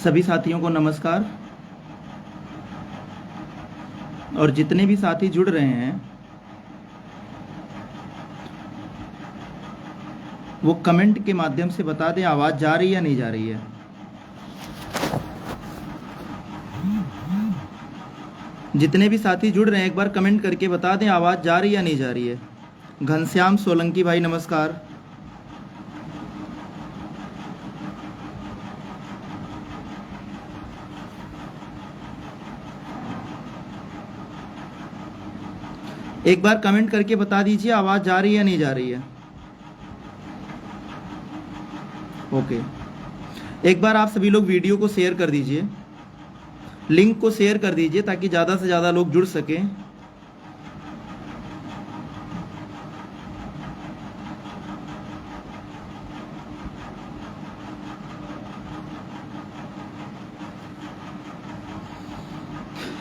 सभी साथियों को नमस्कार। और जितने भी साथी जुड़ रहे हैं वो कमेंट के माध्यम से बता दें आवाज़ जा रही है या नहीं जा रही है। जितने भी साथी जुड़ रहे हैं एक बार कमेंट करके बता दें आवाज़ जा रही है या नहीं जा रही है। घनश्याम सोलंकी भाई नमस्कार। एक बार कमेंट करके बता दीजिए आवाज़ जा रही है या नहीं जा रही है। ओके, एक बार आप सभी लोग वीडियो को शेयर कर दीजिए, लिंक को शेयर कर दीजिए ताकि ज़्यादा से ज़्यादा लोग जुड़ सकें।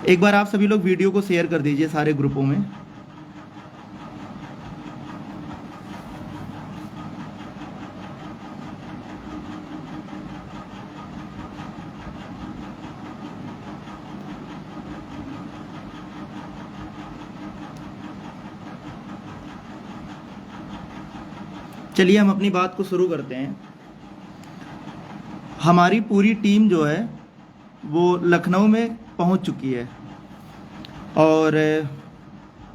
एक बार आप सभी लोग वीडियो को शेयर कर दीजिए सारे ग्रुपों में। चलिए हम अपनी बात को शुरू करते हैं। हमारी पूरी टीम जो है वो लखनऊ में पहुंच चुकी है और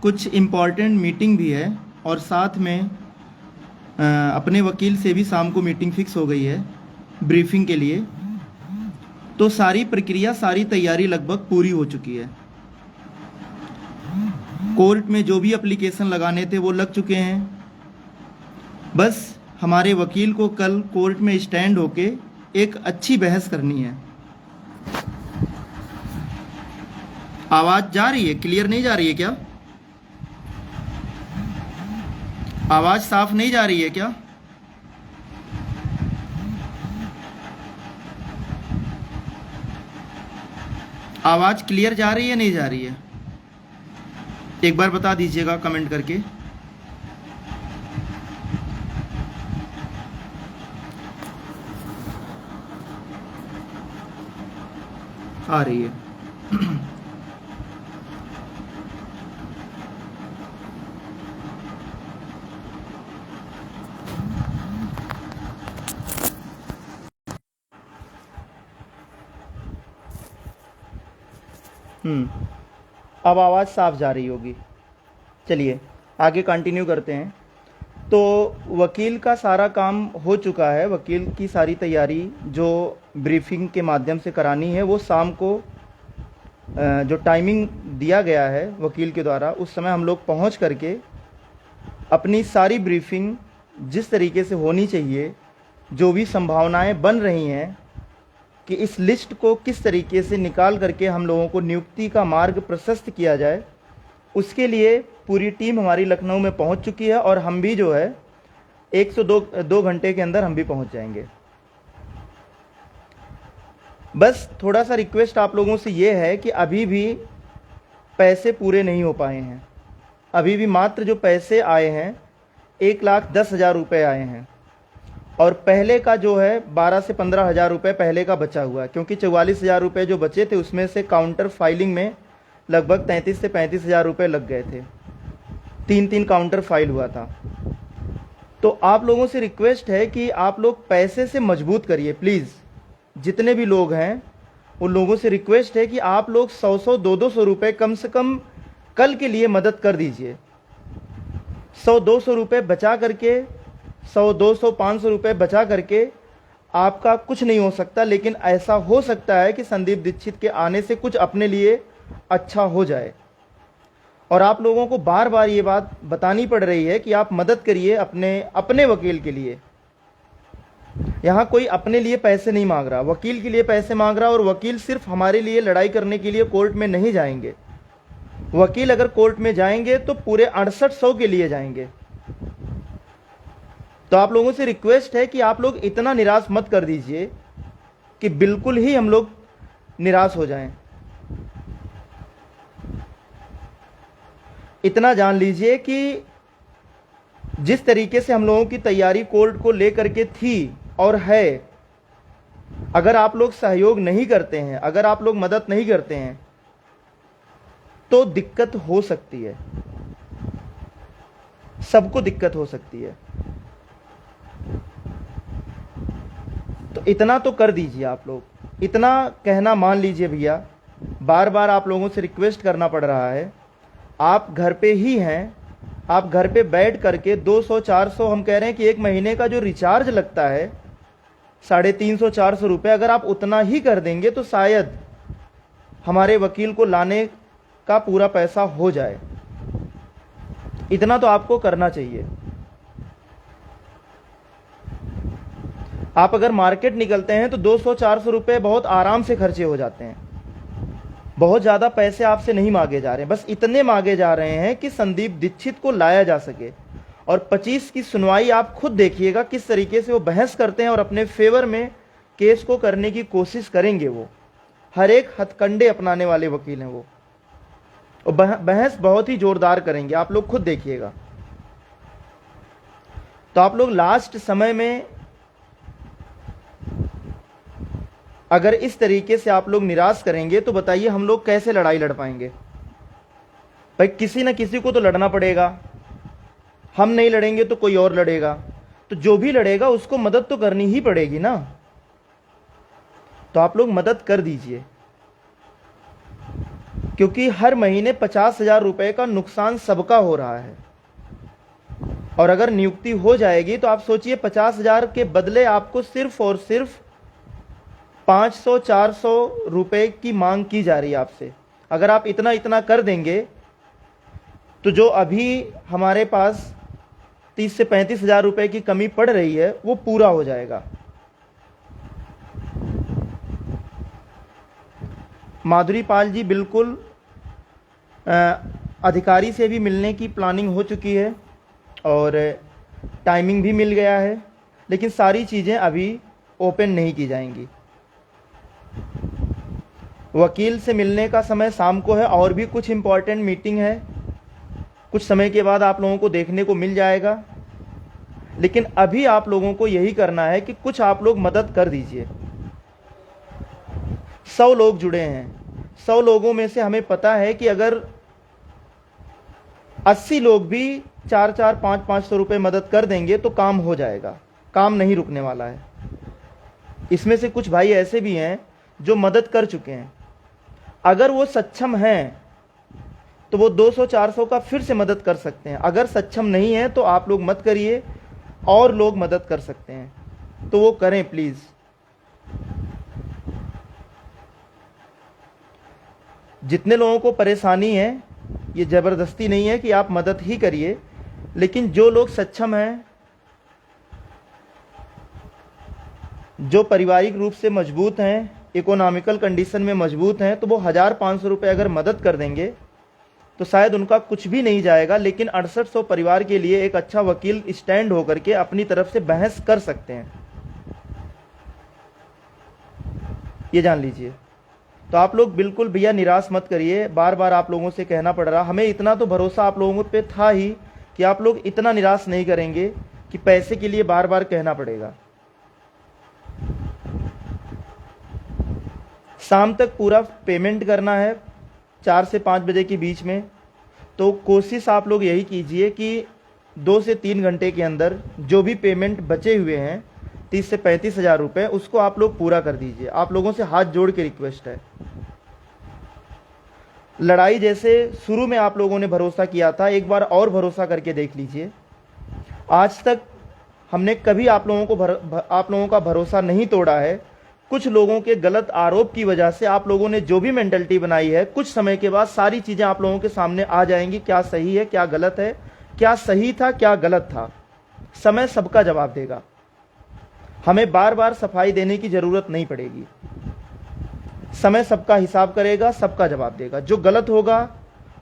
कुछ इम्पॉर्टेंट मीटिंग भी है और साथ में अपने वकील से भी शाम को मीटिंग फिक्स हो गई है ब्रीफिंग के लिए। तो सारी प्रक्रिया, सारी तैयारी लगभग पूरी हो चुकी है। कोर्ट में जो भी एप्लीकेशन लगाने थे वो लग चुके हैं। बस हमारे वकील को कल कोर्ट में स्टैंड होके एक अच्छी बहस करनी है। आवाज जा रही है? क्लियर नहीं जा रही है क्या? आवाज साफ नहीं जा रही है क्या? आवाज क्लियर जा रही है नहीं जा रही है? एक बार बता दीजिएगा कमेंट करके। आ रही है। अब आवाज़ साफ जा रही होगी। चलिए आगे कंटिन्यू करते हैं। तो वकील का सारा काम हो चुका है। वकील की सारी तैयारी जो ब्रीफिंग के माध्यम से करानी है वो शाम को जो टाइमिंग दिया गया है वकील के द्वारा उस समय हम लोग पहुंच करके अपनी सारी ब्रीफिंग जिस तरीके से होनी चाहिए, जो भी संभावनाएं बन रही हैं कि इस लिस्ट को किस तरीके से निकाल करके हम लोगों को नियुक्ति का मार्ग प्रशस्त किया जाए, उसके लिए पूरी टीम हमारी लखनऊ में पहुंच चुकी है और हम भी जो है 102 घंटे के अंदर हम भी पहुंच जाएंगे। बस थोड़ा सा रिक्वेस्ट आप लोगों से ये है कि अभी भी पैसे पूरे नहीं हो पाए हैं। अभी भी मात्र जो पैसे आए हैं 1,10,000 रुपये आए हैं और पहले का जो है 12 से 15,000 रुपये पहले का बचा हुआ है, क्योंकि 44,000 रुपये जो बचे थे उसमें से काउंटर फाइलिंग में लगभग 33 से 35,000 रुपये लग गए थे। 3 काउंटर फाइल हुआ था। तो आप लोगों से रिक्वेस्ट है कि आप लोग पैसे से मजबूत करिए प्लीज़। जितने भी लोग हैं उन लोगों से रिक्वेस्ट है कि आप लोग 100 200 रुपये कम से कम कल के लिए मदद कर दीजिए। 100-200 रुपये बचा करके 100-200 500 रुपये बचा करके आपका कुछ नहीं हो सकता, लेकिन ऐसा हो सकता है कि संदीप दीक्षित के आने से कुछ अपने लिए अच्छा हो जाए। और आप लोगों को बार बार ये बात बतानी पड़ रही है कि आप मदद करिए अपने वकील के लिए। यहाँ कोई अपने लिए पैसे नहीं मांग रहा, वकील के लिए पैसे मांग रहा। और वकील सिर्फ हमारे लिए लड़ाई करने के लिए कोर्ट में नहीं जाएंगे। वकील अगर कोर्ट में जाएंगे तो पूरे 6800 के लिए जाएंगे। तो आप लोगों से रिक्वेस्ट है कि आप लोग इतना निराश मत कर दीजिए कि बिल्कुल ही हम लोग निराश हो जाएं। इतना जान लीजिए कि जिस तरीके से हम लोगों की तैयारी कोर्ट को लेकर के थी और है, अगर आप लोग सहयोग नहीं करते हैं, अगर आप लोग मदद नहीं करते हैं, तो दिक्कत हो सकती है, सबको दिक्कत हो सकती है। तो इतना तो कर दीजिए आप लोग, इतना कहना मान लीजिए भैया। बार बार आप लोगों से रिक्वेस्ट करना पड़ रहा है। आप घर पे ही हैं, आप घर पे बैठ करके 200-400, हम कह रहे हैं कि एक महीने का जो रिचार्ज लगता है 350-400 रुपये, अगर आप उतना ही कर देंगे तो शायद हमारे वकील को लाने का पूरा पैसा हो जाए। इतना तो आपको करना चाहिए। आप अगर मार्केट निकलते हैं तो 200-400 रुपये बहुत आराम से खर्चे हो जाते हैं। बहुत ज़्यादा पैसे आपसे नहीं मांगे जा रहे हैं, बस इतने मांगे जा रहे हैं कि संदीप दीक्षित को लाया जा सके। और 25 की सुनवाई आप खुद देखिएगा किस तरीके से वो बहस करते हैं और अपने फेवर में केस को करने की कोशिश करेंगे। वो हर एक हथकंडे अपनाने वाले वकील हैं वो, और बहस बहुत ही जोरदार करेंगे, आप लोग खुद देखिएगा। तो आप लोग लास्ट समय में अगर इस तरीके से आप लोग निराश करेंगे तो बताइए हम लोग कैसे लड़ाई लड़ पाएंगे। भाई किसी न किसी को तो लड़ना पड़ेगा, हम नहीं लड़ेंगे तो कोई और लड़ेगा, तो जो भी लड़ेगा उसको मदद तो करनी ही पड़ेगी ना। तो आप लोग मदद कर दीजिए, क्योंकि हर महीने 50,000 रुपए का नुकसान सबका हो रहा है। और अगर नियुक्ति हो जाएगी तो आप सोचिए 50,000 के बदले आपको सिर्फ और सिर्फ 500-400 रुपए की मांग की जा रही है आपसे। अगर आप इतना इतना कर देंगे तो जो अभी हमारे पास 30 से 35,000 रुपए की कमी पड़ रही है वो पूरा हो जाएगा। माधुरी पाल जी, बिल्कुल अधिकारी से भी मिलने की प्लानिंग हो चुकी है और टाइमिंग भी मिल गया है, लेकिन सारी चीज़ें अभी ओपन नहीं की जाएंगी। वकील से मिलने का समय शाम को है, और भी कुछ इम्पॉर्टेंट मीटिंग है, कुछ समय के बाद आप लोगों को देखने को मिल जाएगा। लेकिन अभी आप लोगों को यही करना है कि कुछ आप लोग मदद कर दीजिए। 100 लोग जुड़े हैं, 100 लोगों में से हमें पता है कि अगर 80 लोग भी 4-4, 500-500 रुपये मदद कर देंगे तो काम हो जाएगा, काम नहीं रुकने वाला है। इसमें से कुछ भाई ऐसे भी हैं जो मदद कर चुके हैं, अगर वो सक्षम हैं तो वो 200-400 का फिर से मदद कर सकते हैं। अगर सक्षम नहीं है तो आप लोग मत करिए, और लोग मदद कर सकते हैं तो वो करें प्लीज़। जितने लोगों को परेशानी है, ये ज़बरदस्ती नहीं है कि आप मदद ही करिए, लेकिन जो लोग सक्षम हैं, जो पारिवारिक रूप से मजबूत हैं, इकोनॉमिकल कंडीशन में मजबूत हैं, तो वो 1,500 रुपये अगर मदद कर देंगे तो शायद उनका कुछ भी नहीं जाएगा, लेकिन 6800 परिवार के लिए एक अच्छा वकील स्टैंड होकर के अपनी तरफ से बहस कर सकते हैं, ये जान लीजिए। तो आप लोग बिल्कुल भैया निराश मत करिए। बार बार आप लोगों से कहना पड़ रहा, हमें इतना तो भरोसा आप लोगों पे था ही कि आप लोग इतना निराश नहीं करेंगे कि पैसे के लिए बार बार कहना पड़ेगा। शाम तक पूरा पेमेंट करना है, 4 से 5 बजे के बीच में। तो कोशिश आप लोग यही कीजिए कि 2 से 3 घंटे के अंदर जो भी पेमेंट बचे हुए हैं 30 से 35,000 रुपये, उसको आप लोग पूरा कर दीजिए। आप लोगों से हाथ जोड़ के रिक्वेस्ट है। लड़ाई जैसे शुरू में आप लोगों ने भरोसा किया था, एक बार और भरोसा करके देख लीजिए। आज तक हमने कभी आप लोगों का भरोसा नहीं तोड़ा है। कुछ लोगों के गलत आरोप की वजह से आप लोगों ने जो भी मेंटलिटी बनाई है, कुछ समय के बाद सारी चीज़ें आप लोगों के सामने आ जाएंगी, क्या सही है क्या गलत है, क्या सही था क्या गलत था। समय सबका जवाब देगा, हमें बार बार सफाई देने की ज़रूरत नहीं पड़ेगी। समय सबका हिसाब करेगा, सबका जवाब देगा। जो गलत होगा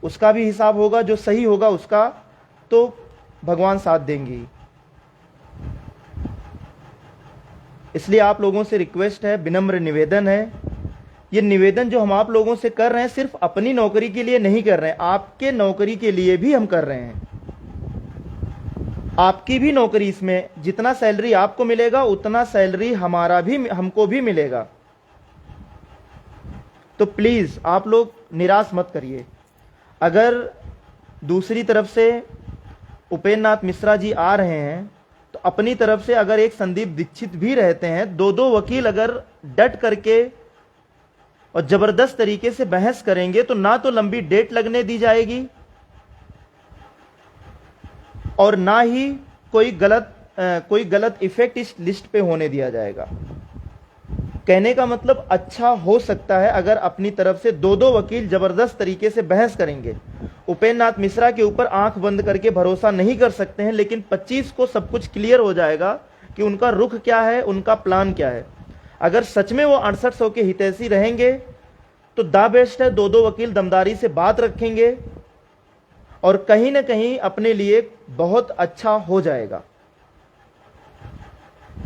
उसका भी हिसाब होगा, जो सही होगा उसका तो भगवान साथ देंगे। इसलिए आप लोगों से रिक्वेस्ट है, विनम्र निवेदन है। ये निवेदन जो हम आप लोगों से कर रहे हैं सिर्फ अपनी नौकरी के लिए नहीं कर रहे हैं, आपके नौकरी के लिए भी हम कर रहे हैं। आपकी भी नौकरी, इसमें जितना सैलरी आपको मिलेगा उतना सैलरी हमको भी मिलेगा। तो प्लीज आप लोग निराश मत करिए। अगर दूसरी तरफ से उपेंद्र नाथ मिश्रा जी आ रहे हैं तो अपनी तरफ से अगर एक संदीप दीक्षित भी रहते हैं, दो वकील अगर डट करके और जबरदस्त तरीके से बहस करेंगे तो ना तो लंबी डेट लगने दी जाएगी और ना ही कोई गलत इफेक्ट इस लिस्ट पे होने दिया जाएगा। कहने का मतलब अच्छा हो सकता है अगर अपनी तरफ से दो वकील जबरदस्त तरीके से बहस करेंगे। उपेंद्र नाथ मिश्रा के ऊपर आंख बंद करके भरोसा नहीं कर सकते हैं, लेकिन 25 को सब कुछ क्लियर हो जाएगा कि उनका रुख क्या है, उनका प्लान क्या है। अगर सच में वो 6800 के हितैषी रहेंगे तो द बेस्ट है, दो वकील दमदारी से बात रखेंगे और कहीं ना कहीं अपने लिए बहुत अच्छा हो जाएगा।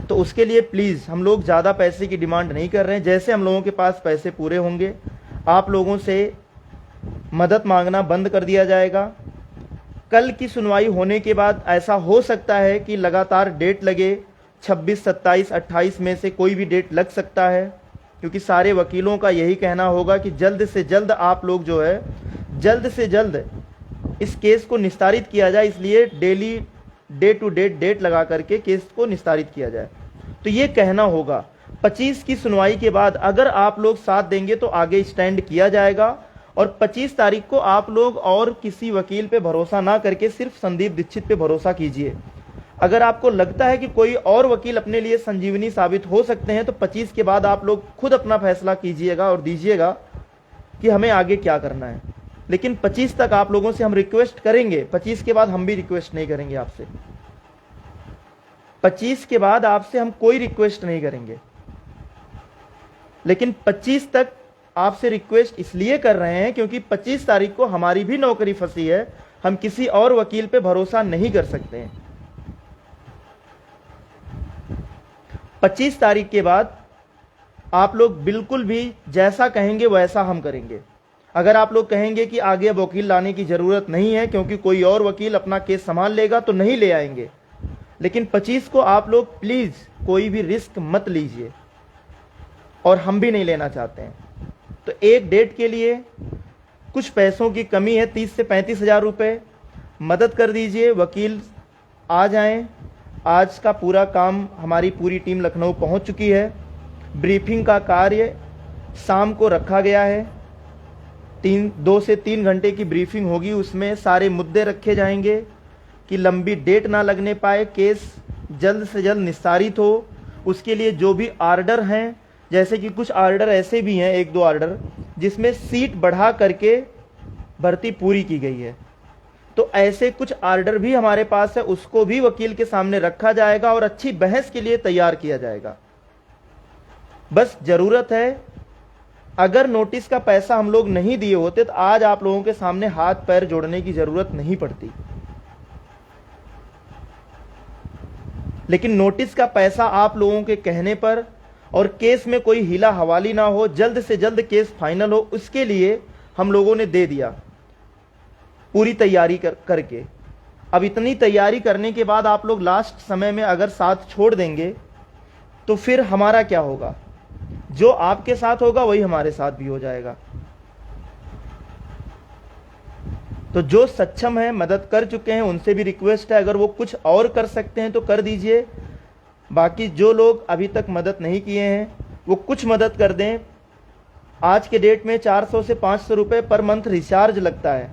तो उसके लिए प्लीज हम लोग ज्यादा पैसे की डिमांड नहीं कर रहे हैं। जैसे हम लोगों के पास पैसे पूरे होंगे आप लोगों से मदद मांगना बंद कर दिया जाएगा। कल की सुनवाई होने के बाद ऐसा हो सकता है कि लगातार डेट लगे, 26, 27, 28 में से कोई भी डेट लग सकता है, क्योंकि सारे वकीलों का यही कहना होगा कि जल्द से जल्द आप लोग जो है जल्द से जल्द इस केस को निस्तारित किया जाए, इसलिए डेली डे टू डेट लगा करके केस को निस्तारित किया जाए। तो ये कहना होगा 25 की सुनवाई के बाद अगर आप लोग साथ देंगे तो आगे स्टैंड किया जाएगा और 25 तारीख को आप लोग और किसी वकील पे भरोसा ना करके सिर्फ संदीप दीक्षित पे भरोसा कीजिए। अगर आपको लगता है कि कोई और वकील अपने लिए संजीवनी साबित हो सकते हैं तो 25 के बाद आप लोग खुद अपना फैसला कीजिएगा और दीजिएगा कि हमें आगे क्या करना है। लेकिन 25 तक आप लोगों से हम रिक्वेस्ट करेंगे, 25 के बाद हम भी रिक्वेस्ट नहीं करेंगे आपसे। 25 के बाद आपसे हम कोई रिक्वेस्ट नहीं करेंगे, लेकिन 25 तक आपसे रिक्वेस्ट इसलिए कर रहे हैं क्योंकि 25 तारीख को हमारी भी नौकरी फंसी है, हम किसी और वकील पे भरोसा नहीं कर सकते हैं। 25 तारीख के बाद आप लोग बिल्कुल भी जैसा कहेंगे वैसा हम करेंगे। अगर आप लोग कहेंगे कि आगे अब वकील लाने की जरूरत नहीं है क्योंकि कोई और वकील अपना केस संभाल लेगा तो नहीं ले आएंगे, लेकिन 25 को आप लोग प्लीज कोई भी रिस्क मत लीजिए और हम भी नहीं लेना चाहते हैं। तो एक डेट के लिए कुछ पैसों की कमी है, 30 से 35 हजार रुपये मदद कर दीजिए, वकील आ जाएं। आज का पूरा काम हमारी पूरी टीम लखनऊ पहुंच चुकी है। ब्रीफिंग का कार्य शाम को रखा गया है, 2 से 3 घंटे की ब्रीफिंग होगी, उसमें सारे मुद्दे रखे जाएंगे कि लंबी डेट ना लगने पाए, केस जल्द से जल्द निस्तारित हो। उसके लिए जो भी आर्डर हैं, जैसे कि कुछ आर्डर ऐसे भी हैं, 1-2 आर्डर जिसमें सीट बढ़ा करके भर्ती पूरी की गई है, तो ऐसे कुछ आर्डर भी हमारे पास है, उसको भी वकील के सामने रखा जाएगा और अच्छी बहस के लिए तैयार किया जाएगा। बस जरूरत है, अगर नोटिस का पैसा हम लोग नहीं दिए होते तो आज आप लोगों के सामने हाथ पैर जोड़ने की जरूरत नहीं पड़ती, लेकिन नोटिस का पैसा आप लोगों के कहने पर और केस में कोई हीला हवाली ना हो, जल्द से जल्द केस फाइनल हो, उसके लिए हम लोगों ने दे दिया पूरी तैयारी करके। अब इतनी तैयारी करने के बाद आप लोग लास्ट समय में अगर साथ छोड़ देंगे तो फिर हमारा क्या होगा? जो आपके साथ होगा वही हमारे साथ भी हो जाएगा। तो जो सक्षम है, मदद कर चुके हैं, उनसे भी रिक्वेस्ट है अगर वो कुछ और कर सकते हैं तो कर दीजिए। बाकी जो लोग अभी तक मदद नहीं किए हैं वो कुछ मदद कर दें। आज के डेट में 400 से 500 रुपये पर मंथ रिचार्ज लगता है,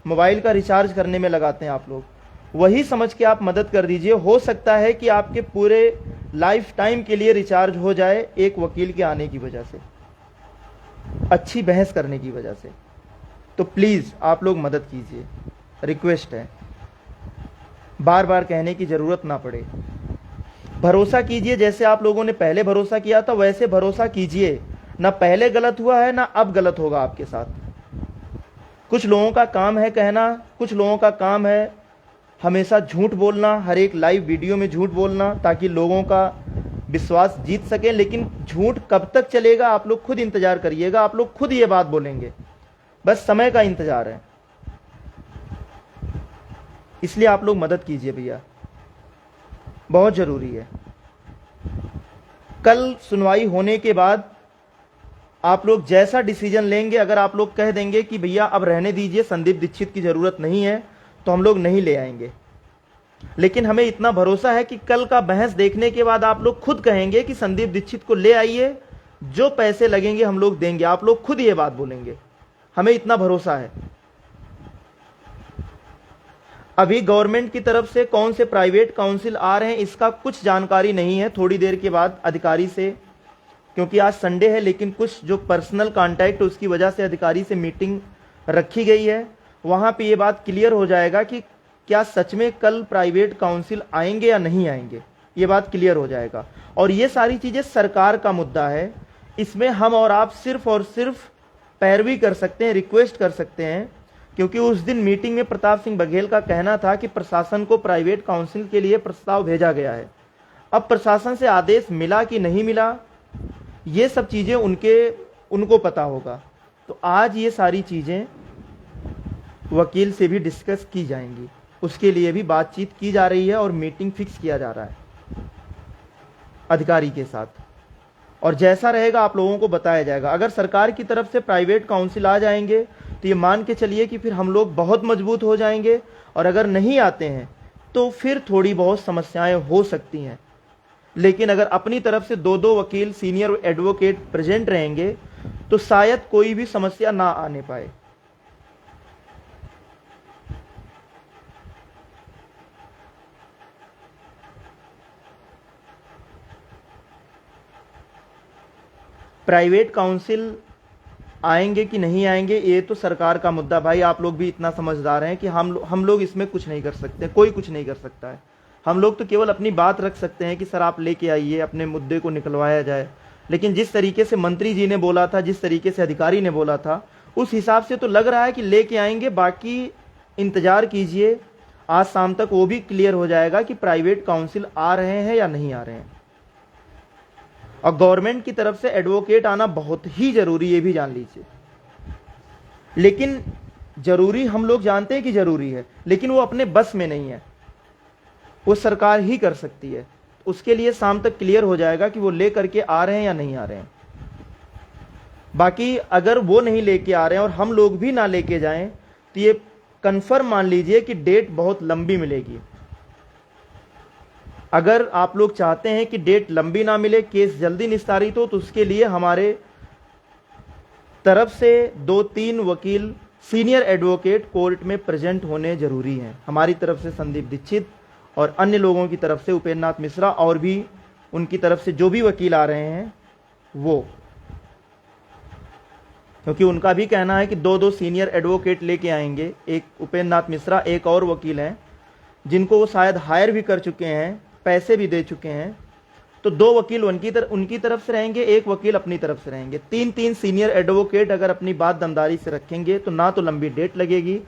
मोबाइल का रिचार्ज करने में लगाते हैं आप लोग, वही समझ के आप मदद कर दीजिए। हो सकता है कि आपके पूरे लाइफ टाइम के लिए रिचार्ज हो जाए एक वकील के आने की वजह से, अच्छी बहस करने की वजह से। तो प्लीज आप लोग मदद कीजिए, रिक्वेस्ट है, बार बार कहने की जरूरत ना पड़े। भरोसा कीजिए, जैसे आप लोगों ने पहले भरोसा किया था वैसे भरोसा कीजिए। ना पहले गलत हुआ है ना अब गलत होगा आपके साथ। कुछ लोगों का काम है कहना, कुछ लोगों का काम है हमेशा झूठ बोलना, हर एक लाइव वीडियो में झूठ बोलना ताकि लोगों का विश्वास जीत सके। लेकिन झूठ कब तक चलेगा आप लोग खुद इंतजार करिएगा, आप लोग खुद ये बात बोलेंगे, बस समय का इंतजार है। इसलिए आप लोग मदद कीजिए भैया, बहुत ज़रूरी है। कल सुनवाई होने के बाद आप लोग जैसा डिसीजन लेंगे, अगर आप लोग कह देंगे कि भैया अब रहने दीजिए, संदीप दीक्षित की ज़रूरत नहीं है, तो हम लोग नहीं ले आएंगे। लेकिन हमें इतना भरोसा है कि कल का बहस देखने के बाद आप लोग खुद कहेंगे कि संदीप दीक्षित को ले आइए, जो पैसे लगेंगे हम लोग देंगे। आप लोग खुद ये बात बोलेंगे, हमें इतना भरोसा है। अभी गवर्नमेंट की तरफ से कौन से प्राइवेट काउंसिल आ रहे हैं इसका कुछ जानकारी नहीं है। थोड़ी देर के बाद अधिकारी से, क्योंकि आज संडे है, लेकिन कुछ जो पर्सनल कांटेक्ट उसकी वजह से अधिकारी से मीटिंग रखी गई है, वहाँ पे ये बात क्लियर हो जाएगा कि क्या सच में कल प्राइवेट काउंसिल आएंगे या नहीं आएंगे। ये बात क्लियर हो जाएगा। और ये सारी चीज़ें सरकार का मुद्दा है, इसमें हम और आप सिर्फ और सिर्फ पैरवी कर सकते हैं, रिक्वेस्ट कर सकते हैं। क्योंकि उस दिन मीटिंग में प्रताप सिंह बघेल का कहना था कि प्रशासन को प्राइवेट काउंसिल के लिए प्रस्ताव भेजा गया है। अब प्रशासन से आदेश मिला कि नहीं मिला, ये सब चीज़ें उनको पता होगा। तो आज ये सारी चीज़ें वकील से भी डिस्कस की जाएंगी, उसके लिए भी बातचीत की जा रही है और मीटिंग फिक्स किया जा रहा है अधिकारी के साथ। और जैसा रहेगा आप लोगों को बताया जाएगा। अगर सरकार की तरफ से प्राइवेट काउंसिल आ जाएंगे तो ये मान के चलिए कि फिर हम लोग बहुत मजबूत हो जाएंगे, और अगर नहीं आते हैं तो फिर थोड़ी बहुत समस्याएं हो सकती हैं। लेकिन अगर अपनी तरफ से दो दो वकील, सीनियर एडवोकेट प्रेजेंट रहेंगे तो शायद कोई भी समस्या ना आने पाए। प्राइवेट काउंसिल आएंगे कि नहीं आएंगे ये तो सरकार का मुद्दा। भाई आप लोग भी इतना समझदार हैं कि हम लोग इसमें कुछ नहीं कर सकते, कोई कुछ नहीं कर सकता है। हम लोग तो केवल अपनी बात रख सकते हैं कि सर आप लेके आइए, अपने मुद्दे को निकलवाया जाए। लेकिन जिस तरीके से मंत्री जी ने बोला था, जिस तरीके से अधिकारी ने बोला था, उस हिसाब से तो लग रहा है कि लेके आएंगे। बाकी इंतजार कीजिए, आज शाम तक वो भी क्लियर हो जाएगा कि प्राइवेट काउंसिल आ रहे हैं या नहीं आ रहे हैं। और गवर्नमेंट की तरफ से एडवोकेट आना बहुत ही जरूरी, ये भी जान लीजिए। लेकिन जरूरी हम लोग जानते हैं कि जरूरी है, लेकिन वो अपने बस में नहीं है, वो सरकार ही कर सकती है। उसके लिए शाम तक क्लियर हो जाएगा कि वो ले करके आ रहे हैं या नहीं आ रहे हैं। बाकी अगर वो नहीं लेके आ रहे हैं और हम लोग भी ना लेके जाएं तो ये कंफर्म मान लीजिए कि डेट बहुत लंबी मिलेगी। अगर आप लोग चाहते हैं कि डेट लंबी ना मिले, केस जल्दी निस्तारित हो, तो उसके लिए हमारे तरफ से 2-3 वकील, सीनियर एडवोकेट कोर्ट में प्रेजेंट होने जरूरी हैं। हमारी तरफ से संदीप दीक्षित और अन्य लोगों की तरफ से उपेंद्र नाथ मिश्रा, और भी उनकी तरफ से जो भी वकील आ रहे हैं वो, क्योंकि उनका भी कहना है कि 2-2 सीनियर एडवोकेट लेके आएंगे। एक उपेंद्र नाथ मिश्रा, एक और वकील हैं जिनको वो शायद हायर भी कर चुके हैं, पैसे भी दे चुके हैं। तो 2 वकील उनकी तरफ से रहेंगे, एक वकील अपनी तरफ से रहेंगे। 3-3 सीनियर एडवोकेट अगर अपनी बात दमदारी से रखेंगे तो ना तो लंबी डेट लगेगी,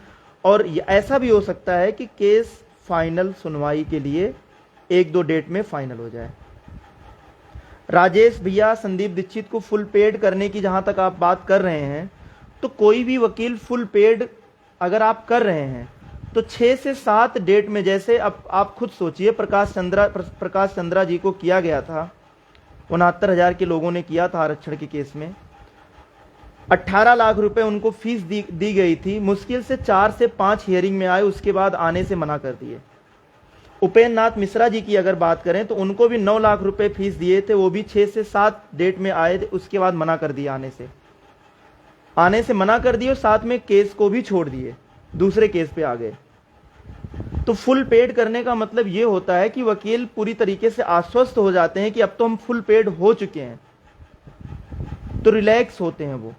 और ऐसा भी हो सकता है कि केस फाइनल सुनवाई के लिए 1-2 डेट में फाइनल हो जाए। राजेश भैया, संदीप दीक्षित को फुल पेड करने की जहां तक आप बात कर रहे हैं, तो कोई भी वकील फुल पेड अगर आप कर रहे हैं तो 6 से 7 डेट में, जैसे अब आप खुद सोचिए, प्रकाश चंद्रा जी को किया गया था, 69,000 के लोगों ने किया था आरक्षण के केस में, 18 लाख रुपए उनको फीस दी गई थी। मुश्किल से 4 से 5 हियरिंग में आए, उसके बाद आने से मना कर दिए। उपेंद्र नाथ मिश्रा जी की अगर बात करें तो उनको भी 9 लाख रुपए फीस दिए थे, वो भी 6 से 7 डेट में आए थे, उसके बाद मना कर दिया, आने से मना कर दिए, और साथ में केस को भी छोड़ दिए, दूसरे केस पे आ गए। तो फुल पेड करने का मतलब ये होता है कि वकील पूरी तरीके से आश्वस्त हो जाते हैं कि अब तो हम फुल पेड हो चुके हैं, तो रिलैक्स होते हैं वो।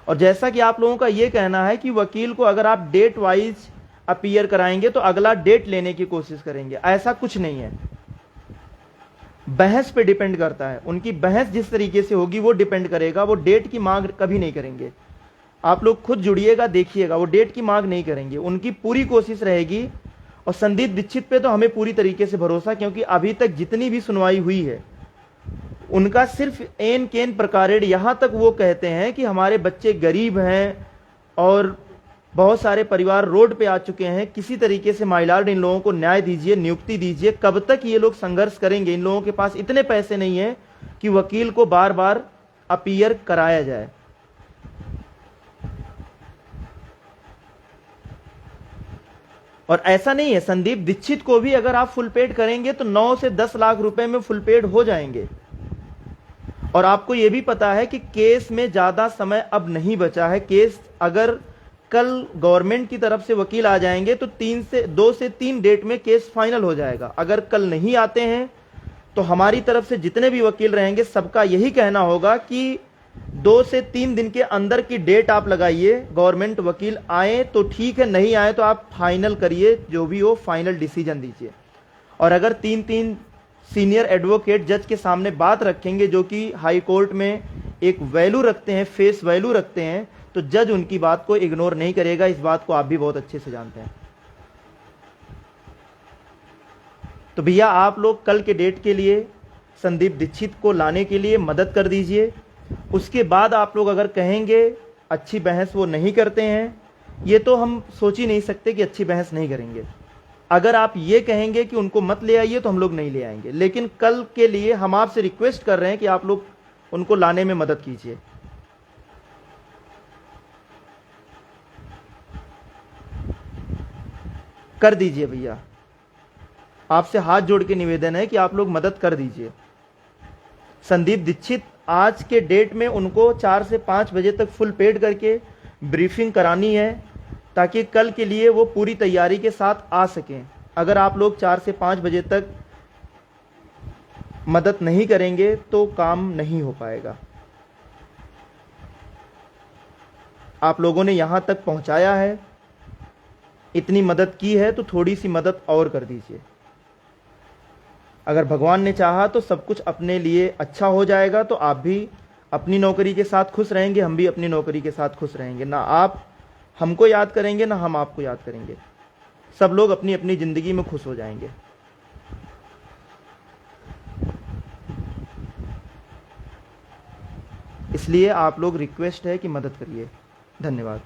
और जैसा कि आप लोगों का ये कहना है कि वकील को अगर आप डेट वाइज अपीयर कराएंगे तो अगला डेट लेने की कोशिश करेंगे, ऐसा कुछ नहीं है। बहस पे डिपेंड करता है, उनकी बहस जिस तरीके से होगी वो डिपेंड करेगा। वो डेट की मांग कभी नहीं करेंगे, आप लोग खुद जुड़िएगा, देखिएगा, वो डेट की मांग नहीं करेंगे। उनकी पूरी कोशिश रहेगी। और संदीप दीक्षित पे तो हमें पूरी तरीके से भरोसा, क्योंकि अभी तक जितनी भी सुनवाई हुई है उनका सिर्फ एन केन प्रकारेण, यहाँ तक वो कहते हैं कि हमारे बच्चे गरीब हैं और बहुत सारे परिवार रोड पे आ चुके हैं। किसी तरीके से माय लॉर्ड इन लोगों को न्याय दीजिए, नियुक्ति दीजिए। कब तक ये लोग संघर्ष करेंगे? इन लोगों के पास इतने पैसे नहीं है कि वकील को बार बार अपीयर कराया जाए। और ऐसा नहीं है, संदीप दीक्षित को भी अगर आप फुल पेड करेंगे तो 9 से 10 लाख रुपए में फुल पेड हो जाएंगे। और आपको यह भी पता है कि केस में ज्यादा समय अब नहीं बचा है। केस अगर कल गवर्नमेंट की तरफ से वकील आ जाएंगे तो 2 से 3 डेट में केस फाइनल हो जाएगा। अगर कल नहीं आते हैं तो हमारी तरफ से जितने भी वकील रहेंगे सबका यही कहना होगा कि 2 से 3 दिन के अंदर की डेट आप लगाइए। गवर्नमेंट वकील आए तो ठीक है, नहीं आए तो आप फाइनल करिए, जो भी हो फाइनल डिसीजन दीजिए। और अगर 3 सीनियर एडवोकेट जज के सामने बात रखेंगे जो कि हाई कोर्ट में एक वैल्यू रखते हैं, फेस वैल्यू रखते हैं, तो जज उनकी बात को इग्नोर नहीं करेगा। इस बात को आप भी बहुत अच्छे से जानते हैं। तो भैया आप लोग कल के डेट के लिए संदीप दीक्षित को लाने के लिए मदद कर दीजिए। उसके बाद आप लोग अगर कहेंगे अच्छी बहस वो नहीं करते हैं, ये तो हम सोच ही नहीं सकते कि अच्छी बहस नहीं करेंगे। अगर आप ये कहेंगे कि उनको मत ले आइए तो हम लोग नहीं ले आएंगे। लेकिन कल के लिए हम आपसे रिक्वेस्ट कर रहे हैं कि आप लोग उनको लाने में मदद कीजिए। कर दीजिए भैया, आपसे हाथ जोड़ के निवेदन है कि आप लोग मदद कर दीजिए। संदीप दीक्षित आज के डेट में उनको 4 से 5 बजे तक फुल पेड करके ब्रीफिंग करानी है ताकि कल के लिए वो पूरी तैयारी के साथ आ सकें। अगर आप लोग 4 से 5 बजे तक मदद नहीं करेंगे तो काम नहीं हो पाएगा। आप लोगों ने यहां तक पहुंचाया है, इतनी मदद की है तो थोड़ी सी मदद और कर दीजिए। अगर भगवान ने चाहा तो सब कुछ अपने लिए अच्छा हो जाएगा। तो आप भी अपनी नौकरी के साथ खुश रहेंगे, हम भी अपनी नौकरी के साथ खुश रहेंगे। ना आप हमको याद करेंगे ना हम आपको याद करेंगे। सब लोग अपनी अपनी जिंदगी में खुश हो जाएंगे। इसलिए आप लोग रिक्वेस्ट है कि मदद करिए। धन्यवाद।